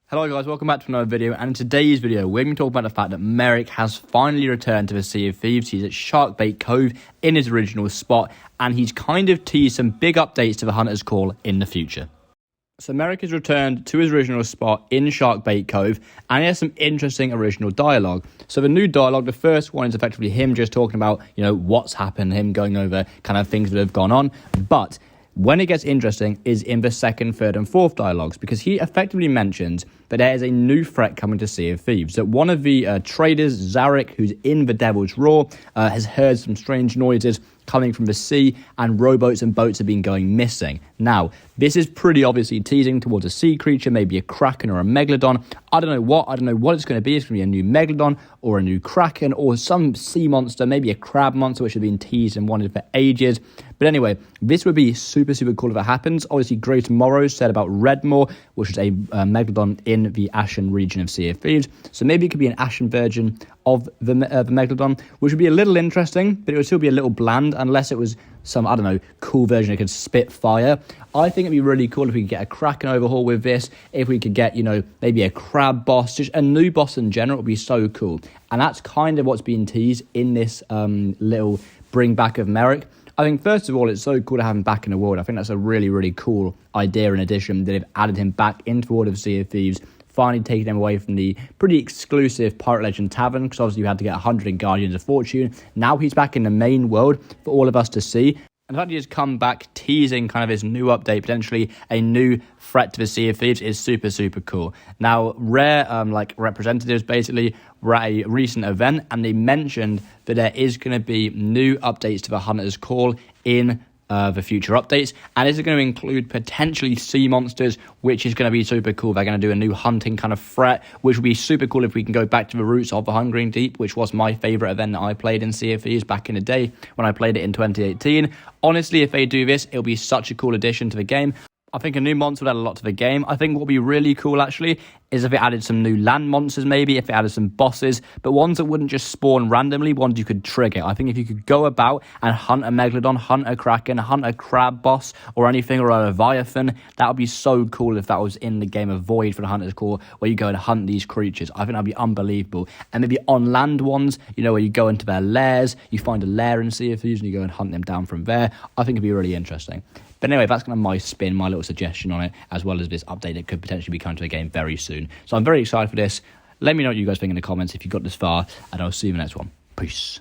Hello guys, welcome back to another video, and in today's video we're going to talk about the fact that Merrick has finally returned to the Sea of Thieves. He's at Shark Bait Cove in his original spot, and he's kind of teased some big updates to the Hunter's Call in the future. So Merrick has returned to his original spot in Shark Bait Cove, and he has some interesting original dialogue. So the new dialogue, the first one is effectively him just talking about, what's happened, him going over kind of things that have gone on, but when it gets interesting is in the second, third and fourth dialogues, because he effectively mentions that there is a new threat coming to Sea of Thieves, that one of the traders, Zarek, who's in the Devil's Roar, has heard some strange noises coming from the sea, and rowboats and boats have been going missing. Now, this is pretty obviously teasing towards a sea creature, maybe a kraken or a megalodon. I don't know what it's going to be. It's going to be a new megalodon or a new kraken or some sea monster, maybe a crab monster, which has been teased and wanted for ages. But anyway, this would be super cool if it happens. Obviously, Great Morrow said about Redmore, which is a megalodon in the Ashen region of Sea of Thieves. So maybe it could be an Ashen version of the megalodon, which would be a little interesting, but it would still be a little bland unless it was some, cool version that could spit fire. I think it'd be really cool if we could get a Kraken overhaul with this, if we could get, maybe a crab boss, just a new boss in general. It would be so cool. And that's kind of what's being teased in this little bring back of Merrick. I think, first of all, it's so cool to have him back in the world. I think that's a really cool idea and addition, that they've added him back into the world of Sea of Thieves, finally taking him away from the pretty exclusive Pirate Legend Tavern, because obviously you had to get 100 Guardians of Fortune. Now he's back in the main world for all of us to see. And the fact he has come back teasing kind of his new update, potentially a new threat to the Sea of Thieves, is super cool. Now, Rare, representatives basically were at a recent event, and they mentioned that there is going to be new updates to the Hunter's Call in the future updates, and this is going to include potentially sea monsters, which is going to be super cool. They're going to do a new hunting kind of threat, which would be super cool if we can go back to the roots of the Hungering Deep, which was my favorite event that I played in Sea of Thieves back in the day when I played it in 2018. Honestly, if they do this, it'll be such a cool addition to the game. I think a new monster would add a lot to the game. I think what would be really cool, actually, is if it added some new land monsters, maybe, if it added some bosses, but ones that wouldn't just spawn randomly, ones you could trigger. I think if you could go about and hunt a megalodon, hunt a kraken, hunt a crab boss or anything, or a leviathan, that would be so cool if that was in the game of Void for the Hunter's Call, where you go and hunt these creatures. I think that'd be unbelievable. And maybe on land ones, where you go into their lairs, you find a lair in Sea of Thieves and you go and hunt them down from there. I think it'd be really interesting. But anyway, that's kind of my spin, my little suggestion on it, as well as this update that could potentially be coming to the game very soon. So I'm very excited for this. Let me know what you guys think in the comments if you got this far, and I'll see you in the next one. Peace.